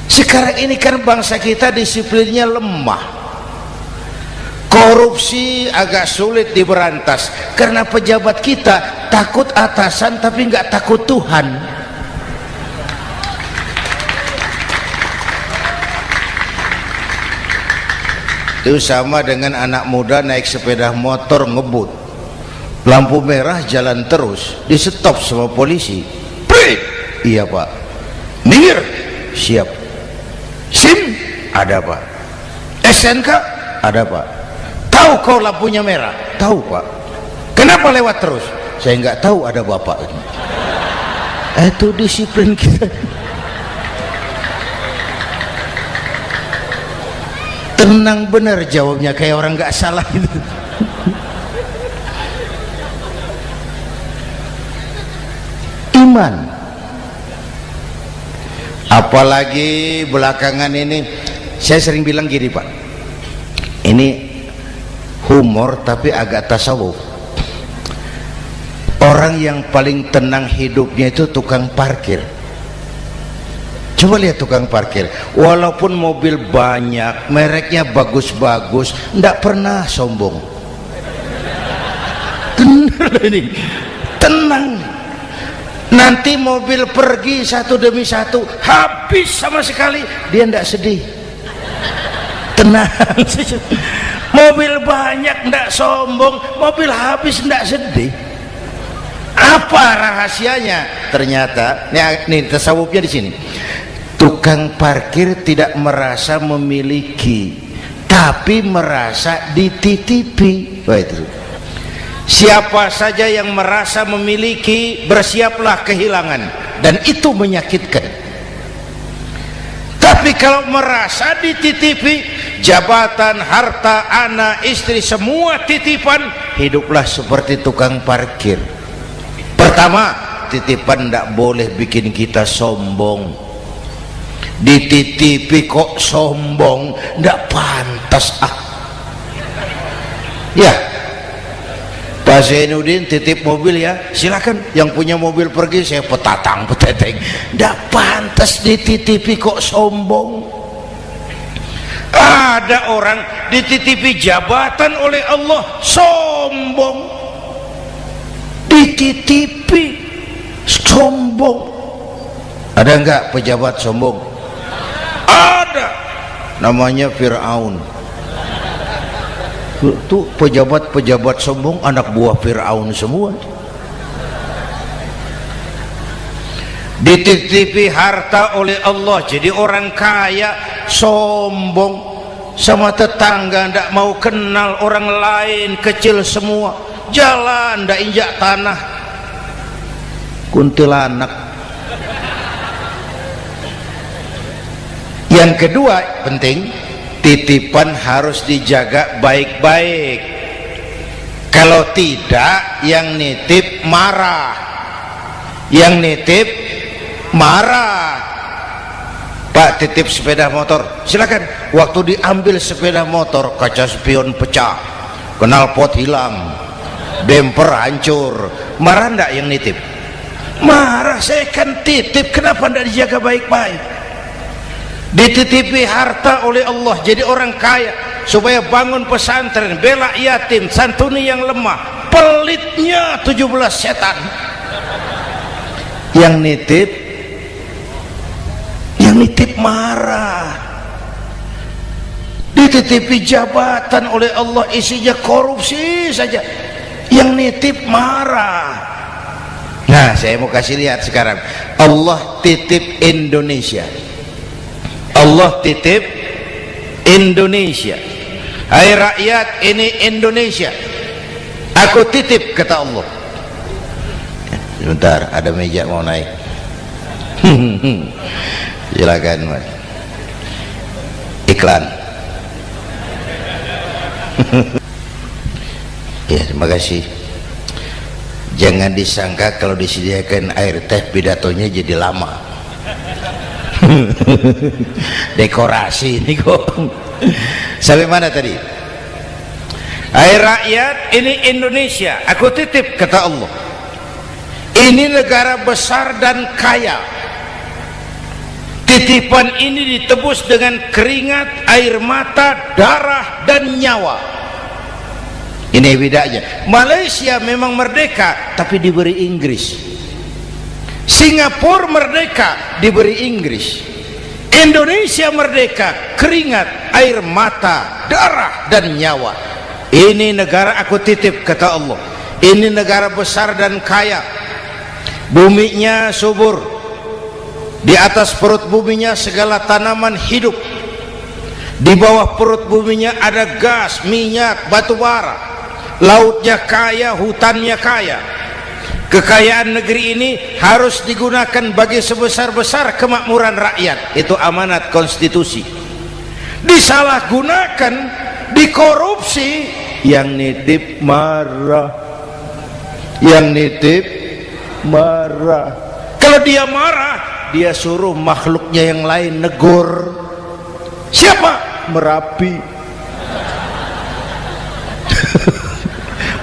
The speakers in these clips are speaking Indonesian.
Sekarang ini kan bangsa kita disiplinnya lemah, korupsi agak sulit diberantas karena pejabat kita takut atasan tapi nggak takut Tuhan. Itu sama dengan anak muda naik sepeda motor ngebut, lampu merah jalan terus, di stop sama polisi. Prit, iya pak. Minggir, siap. SIM ada pak, SNK ada pak. Tahu kau lampunya merah? Tahu pak. Kenapa lewat terus? Saya nggak tahu, ada bapak. Itu disiplin kita. Tenang bener jawabnya, kayak orang nggak salah itu. Iman. Apalagi belakangan ini saya sering bilang gini pak, ini humor tapi agak tasawuf. Orang yang paling tenang hidupnya itu tukang parkir. Coba lihat tukang parkir, walaupun mobil banyak, mereknya bagus-bagus, ndak pernah sombong. Tenang ini, tenang. Nanti mobil pergi satu demi satu, habis sama sekali, dia ndak sedih. Tenang. Mobil banyak ndak sombong, mobil habis ndak sedih. Apa rahasianya? Ternyata, nih tasawufnya di sini. Tukang parkir tidak merasa memiliki, tapi merasa dititipi. Wah itu. Siapa saja yang merasa memiliki, bersiaplah kehilangan, dan itu menyakitkan. Tapi kalau merasa dititipi, jabatan, harta, anak, istri, semua titipan, hiduplah seperti tukang parkir. Pertama, titipan tidak boleh bikin kita sombong. Dititipi kok sombong, tidak pantas ya. Pak Zainuddin titip mobil ya, silakan. Yang punya mobil pergi, saya petatang peteteng. Tidak pantas dititipi kok sombong. Ada orang dititipi jabatan oleh Allah sombong, dititipi sombong. Ada enggak pejabat sombong? Ada, namanya Fir'aun. Tuh pejabat-pejabat sombong anak buah Fir'aun semua. Dititipi harta oleh Allah jadi orang kaya, sombong, sama tetangga ndak mau kenal orang lain, kecil semua, jalan ndak injak tanah, kuntilanak. Yang kedua penting, titipan harus dijaga baik-baik. Kalau tidak, yang nitip marah, yang nitip marah. Pak titip sepeda motor, silakan. Waktu diambil sepeda motor, kaca spion pecah, knalpot hilang, bemper hancur, marah ndak yang nitip? Marah. Saya kan titip, kenapa ndak dijaga baik-baik? Dititipi harta oleh Allah jadi orang kaya supaya bangun pesantren, bela yatim, santuni yang lemah, pelitnya 17 setan. Yang nitip marah. Dititipi jabatan oleh Allah isinya korupsi saja, yang nitip marah. Nah, saya mau kasih lihat sekarang, Allah titip Indonesia. Allah titip Indonesia. Hai rakyat, ini Indonesia, aku titip, kata Allah. Sebentar, ada meja mau naik. Silakan mas. Iklan. Ya, terima kasih. Jangan disangka kalau disediakan air teh pidatonya jadi lama. Dekorasi ini kok. Sampai mana tadi? Hai rakyat, ini Indonesia, aku titip, kata Allah. Ini negara besar dan kaya, Titipan ini ditebus dengan keringat, air mata, darah, dan nyawa. Ini bedanya. Malaysia memang merdeka tapi diberi Inggris. Singapura merdeka diberi Inggris. Indonesia merdeka, keringat, air mata, darah, dan nyawa. Ini negara aku titip, kata Allah. Ini negara besar dan kaya. Buminya subur. Di atas perut buminya segala tanaman hidup. Di bawah perut buminya ada gas, minyak, batu bara. Lautnya kaya, hutannya kaya. Kekayaan negeri ini harus digunakan bagi sebesar-besar kemakmuran rakyat. Itu amanat konstitusi. Disalahgunakan, dikorupsi, yang nitip marah. Yang nitip marah. Kalau dia marah, dia suruh makhluknya yang lain negur. Siapa? Merapi.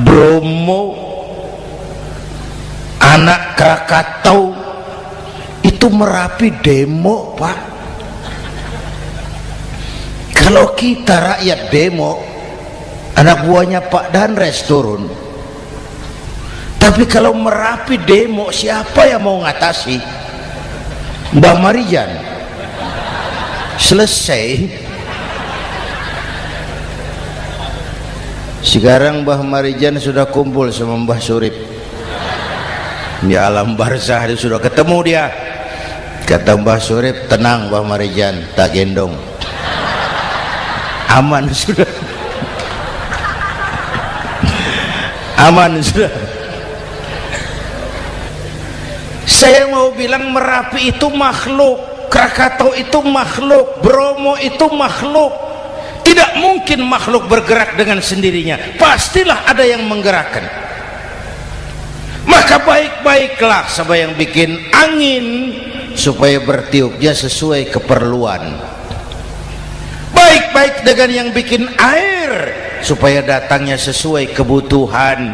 Bromo, anak Krakatau, itu Merapi demo, Pak. Kalau kita rakyat demo, anak buahnya Pak Danres turun. Tapi kalau Merapi demo, siapa yang mau ngatasi? Mbah Marijan. Selesai. Sekarang Mbah Marijan sudah kumpul sama Mbah Surip di alam barzah. Dia sudah ketemu dia. Kata Mbah Surip, tenang Mbah Marijan, tak gendong, aman sudah. Aman sudah. Saya mau bilang Merapi itu makhluk, Krakatau itu makhluk, Bromo itu makhluk. Tidak mungkin makhluk bergerak dengan sendirinya, pastilah ada yang menggerakkan. Maka baik-baiklah sama yang bikin angin supaya bertiupnya sesuai keperluan. Baik-baik dengan yang bikin air supaya datangnya sesuai kebutuhan.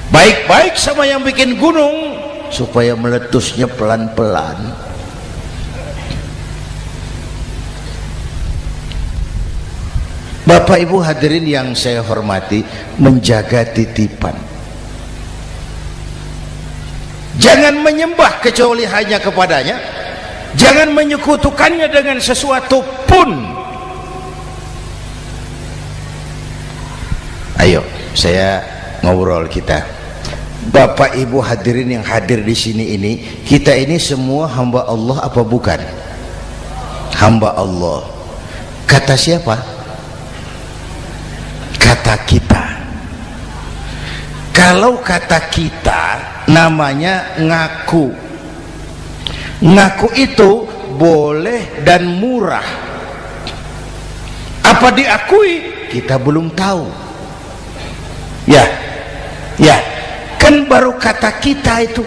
Baik-baik sama yang bikin gunung supaya meletusnya pelan-pelan. Bapak Ibu hadirin yang saya hormati, menjaga titipan. Jangan menyembah kecuali hanya kepadanya. Jangan menyekutukannya dengan sesuatu pun. Ayo, saya ngobrol kita. Bapak Ibu hadirin yang hadir di sini ini, kita ini semua hamba Allah apa bukan? Hamba Allah. Kata siapa? Kata kita. Kalau kata kita namanya ngaku. Ngaku itu boleh dan murah. Apa diakui? Kita belum tahu. Ya. Kan baru kata kita itu.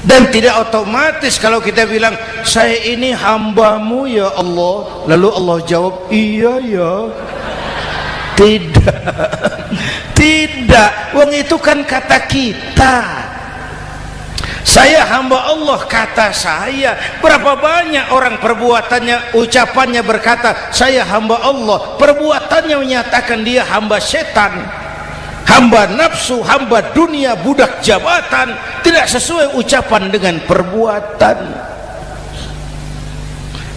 Dan tidak otomatis kalau kita bilang saya ini hambamu ya Allah, lalu Allah jawab iya ya. Tidak, wong itu kan kata kita. Saya hamba Allah, kata saya. Berapa banyak orang perbuatannya, ucapannya berkata saya hamba Allah, perbuatannya menyatakan dia hamba setan, hamba nafsu, hamba dunia, budak jabatan. Tidak sesuai ucapan dengan perbuatan.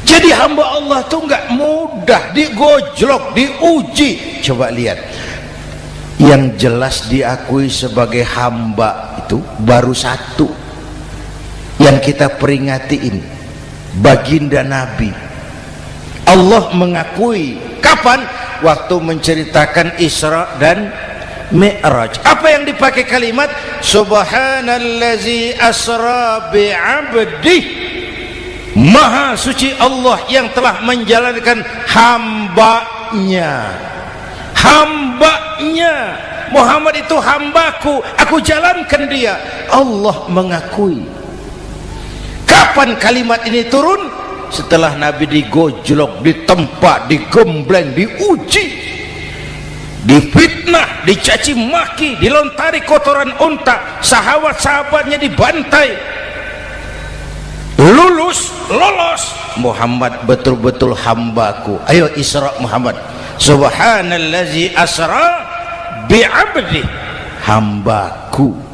Jadi hamba Allah itu nggak mudah, digojlok, diuji. Coba lihat, yang jelas diakui sebagai hamba itu baru satu yang kita peringati ini, baginda Nabi. Allah mengakui kapan? Waktu menceritakan Isra dan Mi'raj. Apa yang dipakai kalimat? Subhanallazi asra bi'abdih. Maha suci Allah yang telah menjalankan hambanya. Hambanya. Muhammad itu hambaku, aku jalankan dia. Allah mengakui. Kapan kalimat ini turun? Setelah Nabi digojlok, ditempa, digembleng, diuji, difitnah, dicaci maki, dilontari kotoran unta, sahabat-sahabatnya dibantai. Lulus, lolos. Muhammad betul-betul hambaku. Ayo Isra Muhammad. Subhanallazi asra bi'abdi, hambaku